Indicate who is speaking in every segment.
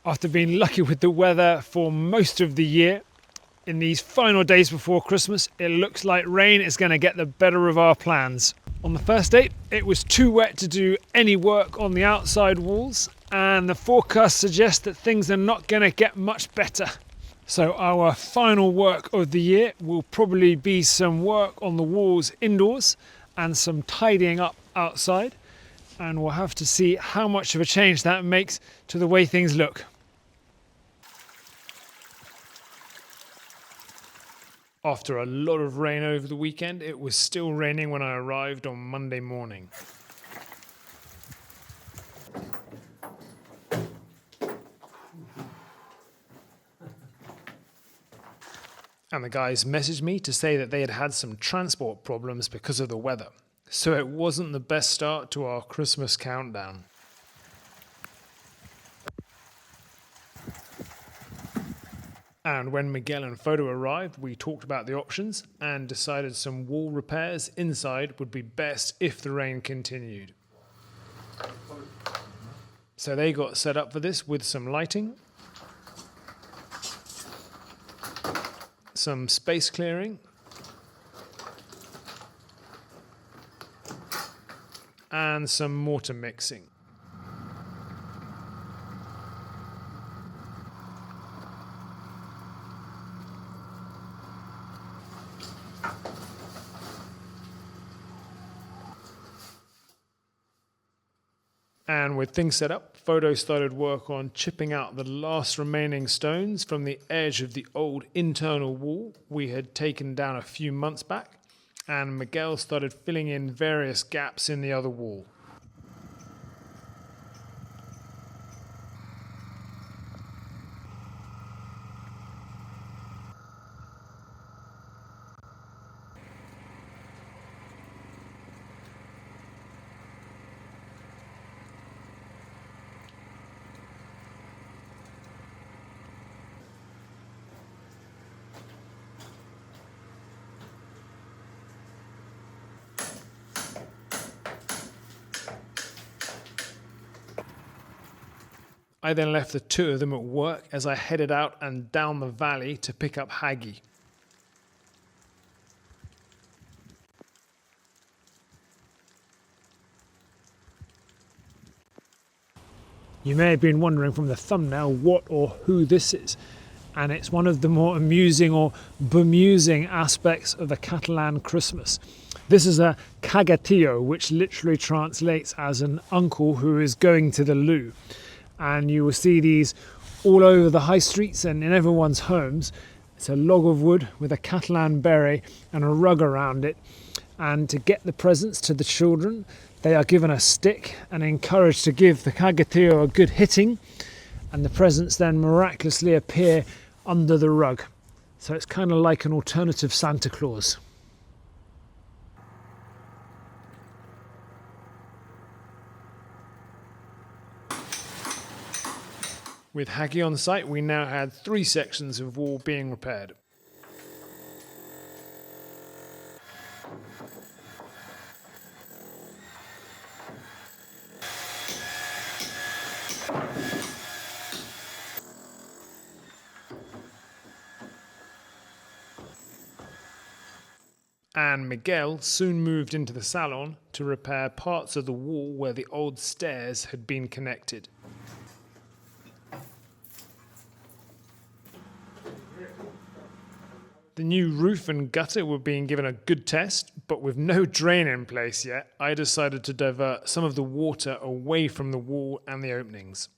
Speaker 1: After being lucky with the weather for most of the year, in these final days before Christmas, it looks like rain is going to get the better of our plans. On the first day, it was too wet to do any work on the outside walls, and the forecast suggests that things are not going to get much better. So our final work of the year will probably be some work on the walls indoors and some tidying up outside, and we'll have to see how much of a change that makes to the way things look. After a lot of rain over the weekend, it was still raining when I arrived on Monday morning. And the guys messaged me to say that they had had some transport problems because of the weather. So it wasn't the best start to our Christmas countdown. And when Miguel and Photo arrived, we talked about the options and decided some wall repairs inside would be best if the rain continued. So they got set up for this with some lighting, some space clearing, and some mortar mixing. And with things set up, Photo started work on chipping out the last remaining stones from the edge of the old internal wall we had taken down a few months back, and Miguel started filling in various gaps in the other wall. I then left the two of them at work as I headed out and down the valley to pick up Haggy. You may have been wondering from the thumbnail what or who this is, and it's one of the more amusing or bemusing aspects of the Catalan Christmas. This is a Caga Tio, which literally translates as an uncle who is going to the loo. And you will see these all over the high streets and in everyone's homes. It's a log of wood with a Catalan berry and a rug around it. And to get the presents to the children, they are given a stick and encouraged to give the Caga Tio a good hitting. And the presents then miraculously appear under the rug. So it's kind of like an alternative Santa Claus. With Haggy on site, we now had 3 sections of wall being repaired. And Miguel soon moved into the salon to repair parts of the wall where the old stairs had been connected. The new roof and gutter were being given a good test, but with no drain in place yet, I decided to divert some of the water away from the wall and the openings.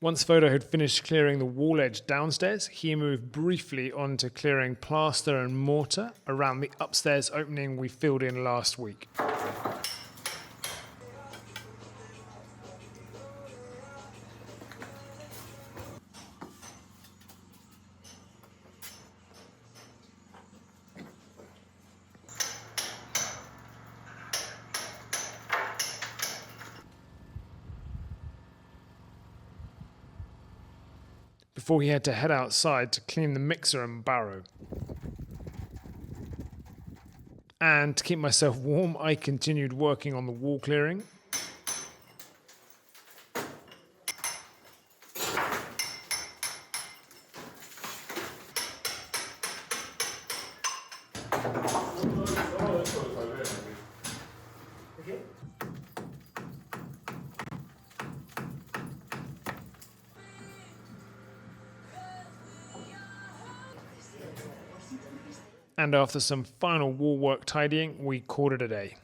Speaker 1: Once Photo had finished clearing the wall edge downstairs, he moved briefly on to clearing plaster and mortar around the upstairs opening we filled in last week. Before he had to head outside to clean the mixer and barrow. And to keep myself warm, I continued working on the wall clearing. And after some final wall work tidying, we called it a day.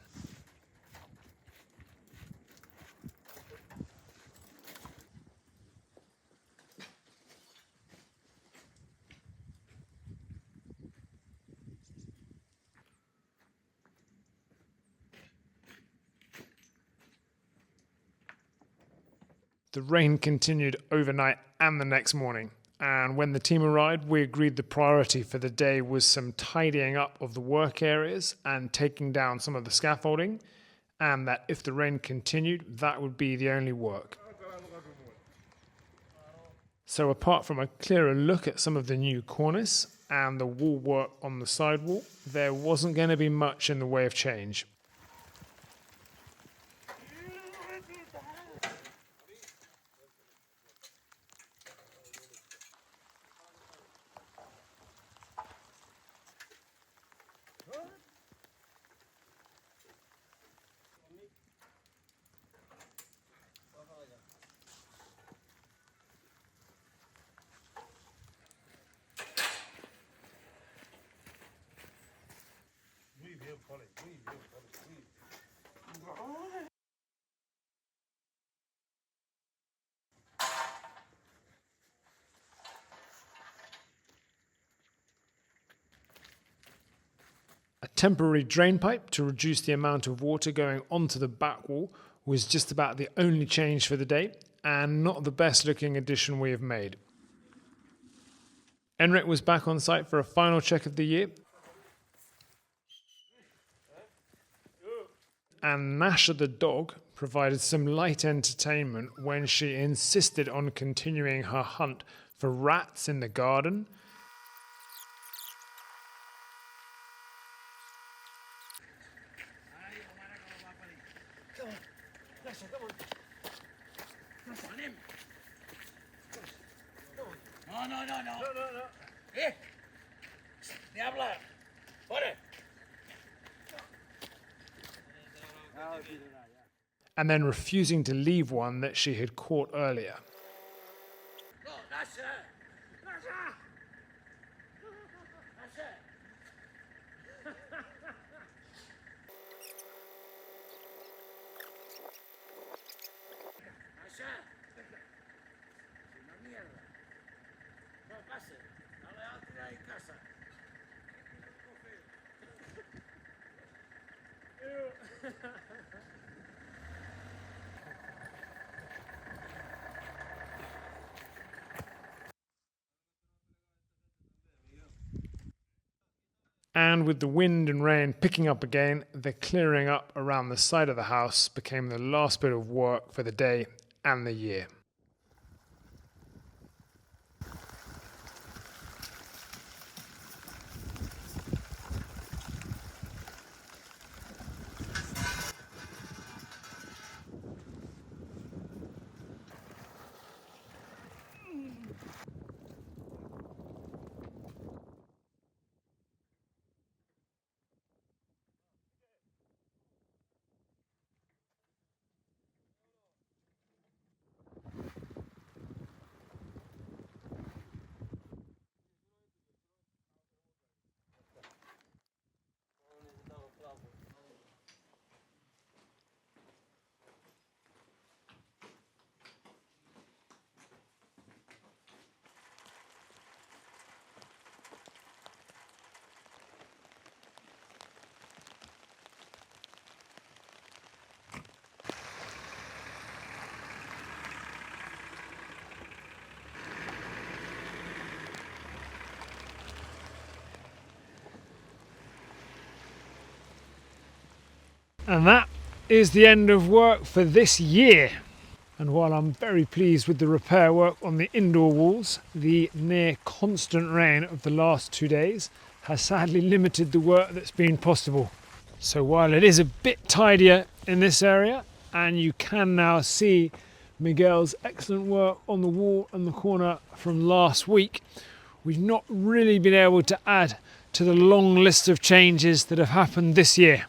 Speaker 1: The rain continued overnight and the next morning, and when the team arrived, we agreed the priority for the day was some tidying up of the work areas and taking down some of the scaffolding, and that if the rain continued, that would be the only work. So apart from a clearer look at some of the new cornice and the wall work on the sidewall, there wasn't going to be much in the way of change. A temporary drain pipe to reduce the amount of water going onto the back wall was just about the only change for the day, and not the best looking addition we have made. Enric was back on site for a final check of the year, and Gnasher the dog provided some light entertainment when she insisted on continuing her hunt for rats in the garden.
Speaker 2: No. Ni hablar. ¡Ore!
Speaker 1: And then refusing to leave one that she had caught earlier.
Speaker 2: No, Gnasher! Gnasher! Gnasher! Una mierda. No pase. No le va a tirar en casa.
Speaker 1: And with the wind and rain picking up again, the clearing up around the side of the house became the last bit of work for the day and the year. And that is the end of work for this year. And while I'm very pleased with the repair work on the indoor walls, the near constant rain of the last 2 days has sadly limited the work that's been possible. So while it is a bit tidier in this area, and you can now see Miguel's excellent work on the wall and the corner from last week, we've not really been able to add to the long list of changes that have happened this year,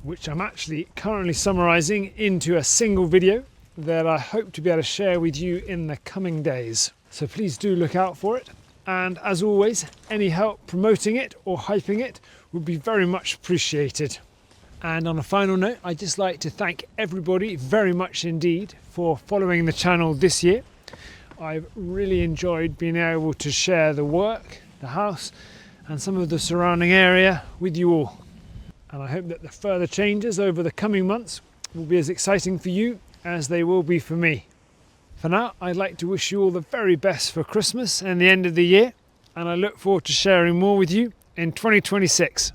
Speaker 1: which I'm actually currently summarising into a single video that I hope to be able to share with you in the coming days. So please do look out for it. And as always, any help promoting it or hyping it would be very much appreciated. And on a final note, I'd just like to thank everybody very much indeed for following the channel this year. I've really enjoyed being able to share the work, the house, and some of the surrounding area with you all. And I hope that the further changes over the coming months will be as exciting for you as they will be for me. For now, I'd like to wish you all the very best for Christmas and the end of the year, and I look forward to sharing more with you in 2026.